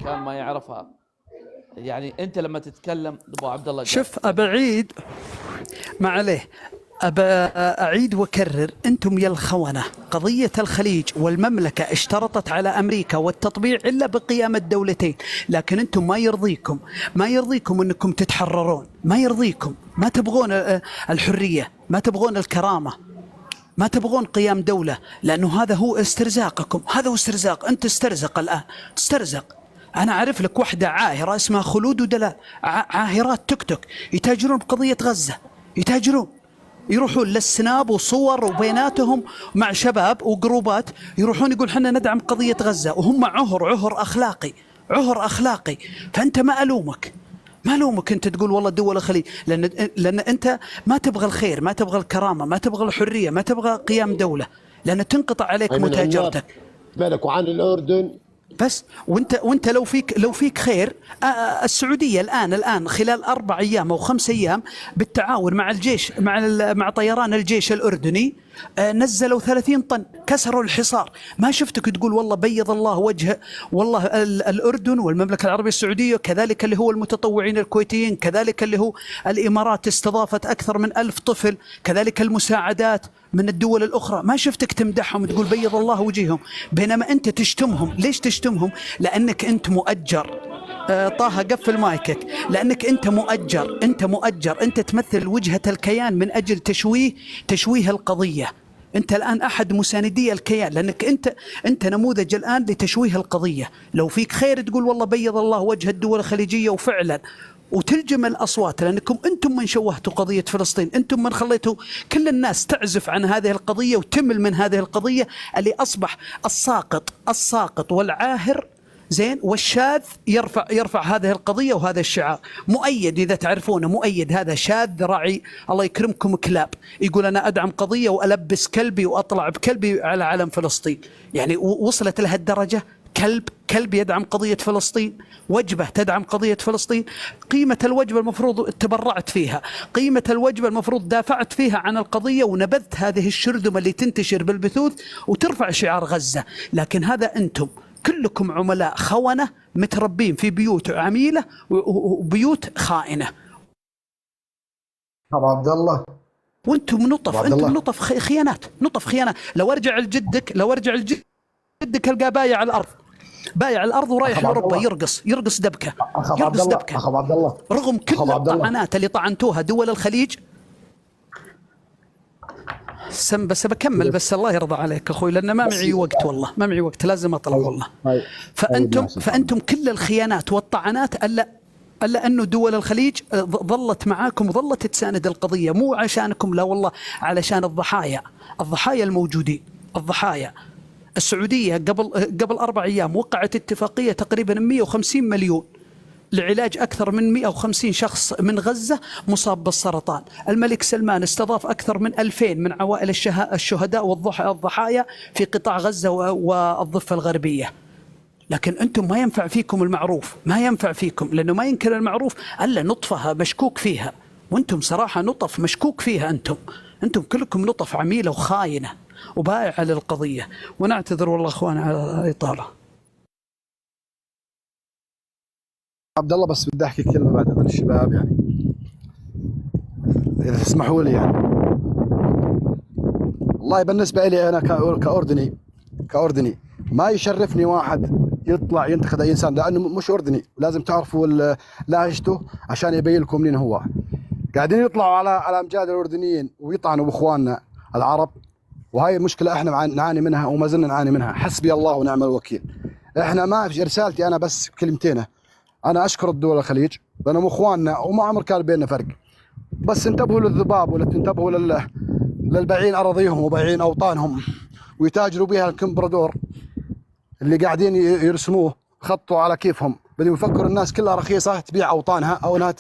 كان ما يعرفها. يعني انت لما تتكلم ابو عبد الله شوف أبعيد ما عليه، أعيد وكرر، أنتم يا الخونة قضية الخليج والمملكة اشترطت على أمريكا والتطبيع إلا بقيام الدولتين، لكن أنتم ما يرضيكم أنكم تتحررون، ما يرضيكم، ما تبغون الحرية، ما تبغون الكرامة، ما تبغون قيام دولة، لأنه هذا هو استرزاقكم، هذا هو استرزاق. أنت تسترزق الآن، تسترزق. أنا أعرف لك واحدة عاهرة اسمها خلود ودلال، عاهرات تيك توك يتاجرون بقضية غزة، يتاجرون، يروحون للسناب وصور وبيناتهم مع شباب وجروبات، يروحون يقول حنا ندعم قضية غزة، وهم عهر أخلاقي، عهر أخلاقي. فأنت ما ألومك أنت تقول والله دول الخليج، لأن أنت ما تبغى الخير، ما تبغى الكرامة، ما تبغى الحرية، ما تبغى قيام دولة، لأن تنقطع عليك متاجرتك. بالك وعن الأردن بس وانت لو فيك خير، السعوديه الان خلال 4 أيام او 5 أيام بالتعاون مع الجيش، مع طيران الجيش الاردني، نزلوا 30 طن، كسروا الحصار. ما شفتك تقول والله بيض الله وجه والله الاردن والمملكه العربيه السعوديه، كذلك اللي هو المتطوعين الكويتيين، كذلك اللي هو الامارات استضافت اكثر من 1000 طفل، كذلك المساعدات من الدول الأخرى. ما شفتك تمدحهم تقول بيض الله وجههم، بينما أنت تشتمهم. ليش تشتمهم؟ لأنك أنت مؤجر. طه قفل مايكك. لأنك أنت مؤجر، أنت تمثل وجهة الكيان من أجل تشويه القضية. أنت الآن أحد مساندي الكيان، لأنك أنت نموذج الآن لتشويه القضية. لو فيك خير تقول والله بيض الله وجه الدول الخليجية، وفعلا وتلجم الأصوات، لأنكم أنتم من شوهتوا قضية فلسطين، أنتم من خليتوا كل الناس تعزف عن هذه القضية وتمل من هذه القضية، اللي أصبح الساقط والعاهر زين والشاذ يرفع هذه القضية وهذا الشعار. مؤيد، إذا تعرفونه، مؤيد هذا شاذ راعي الله يكرمكم كلاب، يقول أنا أدعم قضية وألبس كلبي وأطلع بكلبي على علم فلسطين. يعني وصلت لها الدرجة. كلب يدعم قضية فلسطين، وجبة تدعم قضية فلسطين. قيمة الوجبة المفروض تبرعت فيها، قيمة الوجبة المفروض دافعت فيها عن القضية، ونبذت هذه الشرذمة اللي تنتشر بالبثوث وترفع شعار غزة. لكن هذا أنتم كلكم عملاء خونة متربين في بيوت عميلة وبيوت خائنة. أبو عبد الله، وانتم نطف خيانات. لو ارجع لجدك القى بايع الارض ورايح لاوروبا يرقص دبكه. أخو عبد الله، رغم كل الطعنات اللي طعنتوها دول الخليج. بس بكمل، بس الله يرضى عليك اخوي، لان ما معي وقت، والله ما معي وقت، لازم اطلع والله. فانتم كل الخيانات والطعنات الا انه دول الخليج ظلت معاكم وظلت تساند القضيه، مو عشانكم، لا والله، علشان الضحايا الموجودين. الضحايا السعوديه قبل 4 أيام وقعت اتفاقيه تقريبا 150 مليون لعلاج أكثر من 150 شخص من غزة مصاب بالسرطان. الملك سلمان استضاف أكثر من 2000 من عوائل الشهداء والضحايا في قطاع غزة والضفة الغربية. لكن أنتم ما ينفع فيكم المعروف، ما ينفع فيكم، لأنه ما ينكر المعروف ألا نطفها مشكوك فيها، وأنتم صراحة نطف مشكوك فيها. أنتم كلكم نطف عميلة وخاينة وبائعة للقضية. ونعتذر والله أخوان على إطالة. عبد الله، بس بدي احكي كلمه بعد اذن الشباب، يعني اذا تسمحوا لي. يعني والله بالنسبه لي انا كاردني ما يشرفني واحد يطلع ينتقد اي انسان، لانه مش اردني. لازم تعرفوا لهجته عشان يبين لكم منين هو. قاعدين يطلعوا على امجاد الاردنيين ويطعنوا باخواننا العرب، وهي مشكله احنا نعاني منها وما زلنا نعاني منها. حسبي الله ونعم الوكيل. احنا ما في رسالتي انا بس كلمتين. أنا أشكر الدول الخليج لأنهم إخواننا وما عمر كان بيننا فرق، بس انتبهوا للذباب ولا تنتبهوا للبايعين أراضيهم وبايعين أوطانهم ويتاجروا بها الكمبرادور اللي قاعدين يرسموه، خطوا على كيفهم. بدهم يفكروا الناس كلها رخيصة تبيع أوطانها أو أنها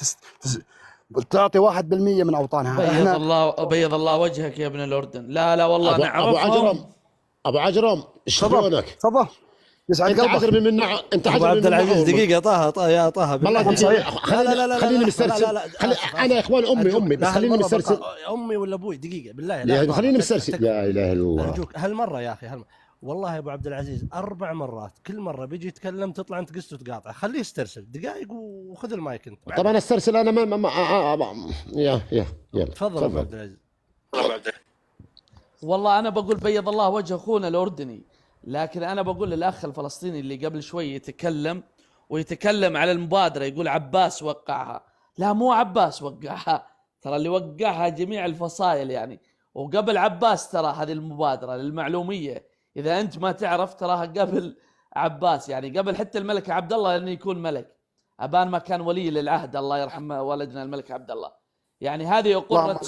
تعطي 1% من أوطانها. بيض الله وجهك يا ابن الأردن. لا والله نعرفهم. أبو عجرم شلونك؟ تفضل. انت عجرمي من انت عجرمي عبد العزيز دقيقه. طه يا طه والله صحيح. لا خليني مسترسل. انا يا اخوان امي بس خليني مسترسل. امي ولا ابوي دقيقه بالله. يعني خليني مسترسل. لا اله الا الله. ارجوك هالمره يا اخي، هالمره والله يا ابو عبد العزيز 4 مرات، كل مره بيجي يتكلم تطلع انت قست وتقاطع. خليه يسترسل دقائق وخذ المايك انت. طب انا استرسل انا يا يلا تفضل ابو عبد العزيز. والله أنا بقول بيض الله وجه أخونا الأردني، لكن أنا بقول للأخ الفلسطيني اللي قبل شوي يتكلم ويتكلم على المبادرة، يقول عباس وقعها. لا، مو عباس وقعها، ترى اللي وقعها جميع الفصائل يعني. وقبل عباس ترى هذه المبادرة للمعلومية، إذا أنت ما تعرف تراها قبل عباس، يعني قبل حتى الملك عبد الله أنه يكون ملك. أبان ما كان ولي للعهد، الله يرحم والدنا الملك عبد الله. يعني هذه قرة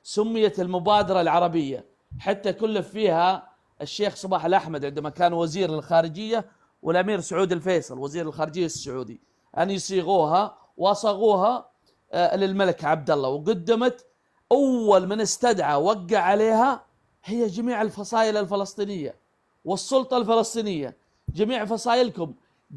سميت المبادرة العربية، حتى كلف فيها الشيخ صباح الأحمد عندما كان وزير الخارجية، والأمير سعود الفيصل وزير الخارجية السعودي، أن يصيغوها وصاغوها للملك عبد الله. وقدمت أول من استدعى وقع عليها هي جميع الفصائل الفلسطينية والسلطة الفلسطينية. جميع فصائلكم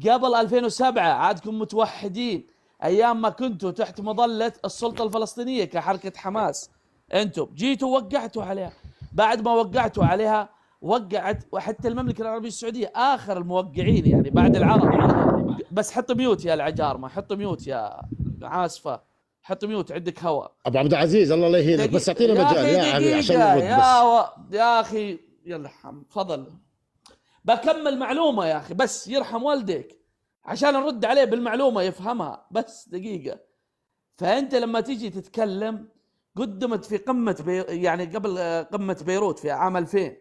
قبل 2007 عادكم متوحدين، أيام ما كنتوا تحت مظلة السلطة الفلسطينية كحركة حماس، أنتم جيتوا وقعتوا عليها. بعد ما وقعتوا عليها وقعت وحتى المملكة العربية السعودية آخر الموقعين يعني بعد العرب. بس حط ميوت يا العجارمة، حط ميوت يا عاسفة، حط ميوت، عندك هواء. ابو عبد العزيز الله لا يهينك، بس اعطينا مجال يا عمي عشان نرد بس. يا أخي يرحم تفضل، بكمل معلومة يا أخي بس يرحم والديك عشان نرد عليه بالمعلومة يفهمها، بس دقيقة. فأنت لما تيجي تتكلم قدمت في قمة يعني قبل قمة بيروت في عام 2000،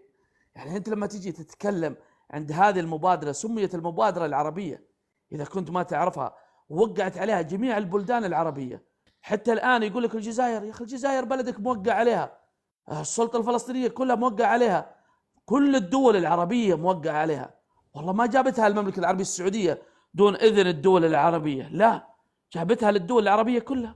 يعني أنت لما تيجي تتكلم عند هذه المبادرة، سميت المبادرة العربية إذا كنت ما تعرفها، وقعت عليها جميع البلدان العربية. حتى الآن يقول لك الجزائر، يا أخي الجزائر بلدك موقع عليها، السلطة الفلسطينية كلها موقع عليها، كل الدول العربية موقع عليها. والله ما جابتها المملكة العربية السعودية دون إذن الدول العربية، لا، جابتها للدول العربية كلها.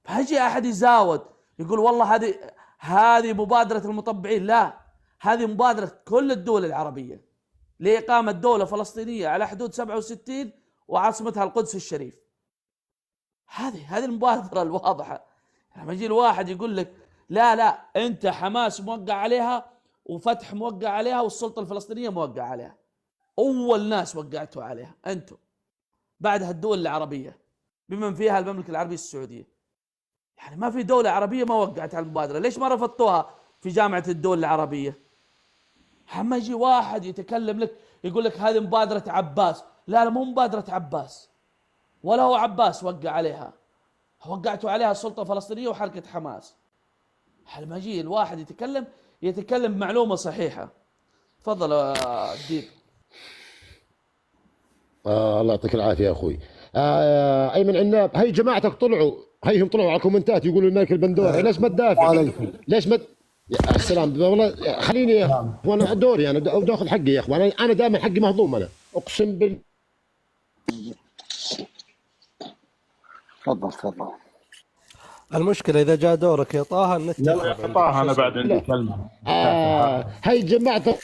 فهجي أحد يزاود يقول والله هذه مبادرة المطبعين، لا، هذه مبادرة كل الدول العربية لإقامة دولة فلسطينية على حدود 67 وعاصمتها القدس الشريف. هذه المبادرة الواضحة. لما يجي الواحد يقول لك لا أنت حماس موقع عليها وفتح موقع عليها والسلطة الفلسطينية موقع عليها، أول ناس وقعتوا عليها أنتم، بعدها الدول العربية بمن فيها المملكة العربية السعودية. يعني ما في دولة عربية ما وقعت على المبادرة، ليش ما رفضتوها في جامعة الدول العربية؟ اما يجي واحد يتكلم لك يقول لك هذه مبادرة عباس، لا مو مبادرة عباس، ولا هو عباس وقع عليها، وقعتوا عليها السلطة الفلسطينية وحركة حماس. لما يجي الواحد يتكلم بمعلومة صحيحة. تفضل الدين. الله يعطيك العافيه يا اخوي. ايمن عناب، هي جماعتك طلعوا على الكومنتات يقولوا الملك البندوري، ليش ما تدافع؟ ليش ما يا السلام والله خليني يا اخوان دوري انا بدي اخذ حقي يا اخوان، انا دائما حقي مهضوم، انا اقسم بال. تفضل. المشكلة إذا جاء دورك يا طه النت يا طه أنا بعد عندي كلمة. هاي جماعة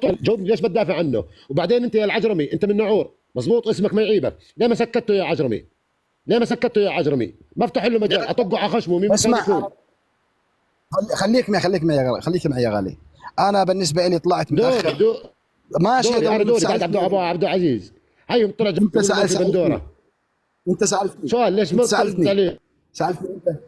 جاوبني ليش بتدافع عنه؟ وبعدين أنت يا العجرمي أنت من نعور مزبوط، اسمك ما يعيبك، ليه ما سكته يا عجرمي؟ ما افتح له مجال أطقه على خشمه. مين اسمع، خليك معي يا غالي. أنا بالنسبة لي طلعت متأخر ماشي. أنا دوري بعد عبد العزيز. هاي طلع أنت سألتني سؤال، ليش ما سألتني عليه؟ سألتني أنت.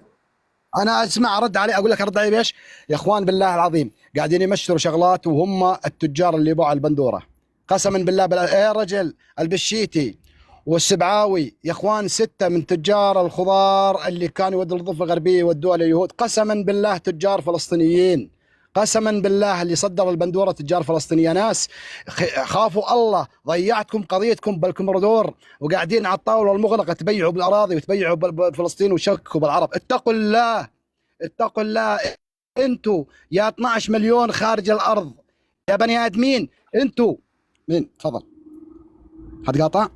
أنا أسمع أرد عليه، أقول لك أرد عليه بإيش؟ يا إخوان بالله العظيم قاعدين يمشروا شغلات وهم التجار اللي باعوا البندورة، قسما بالله يا رجل البشيتي والسبعاوي يا إخوان 6 من تجار الخضار اللي كانوا يودوا الضفة الغربية يودوها لليهود، قسما بالله تجار فلسطينيين، قسما بالله اللي صدروا البندورة تجار فلسطينيين. ناس خافوا الله، ضيعتكم قضيتكم بالكم ردور وقاعدين على الطاولة المغلقة تبيعوا بالأراضي وتبيعوا بفلسطين وشكوا بالعرب. اتقوا الله انتوا يا 12 مليون خارج الأرض يا بني آدمين، انتوا مين؟ تفضل. حد قاطع؟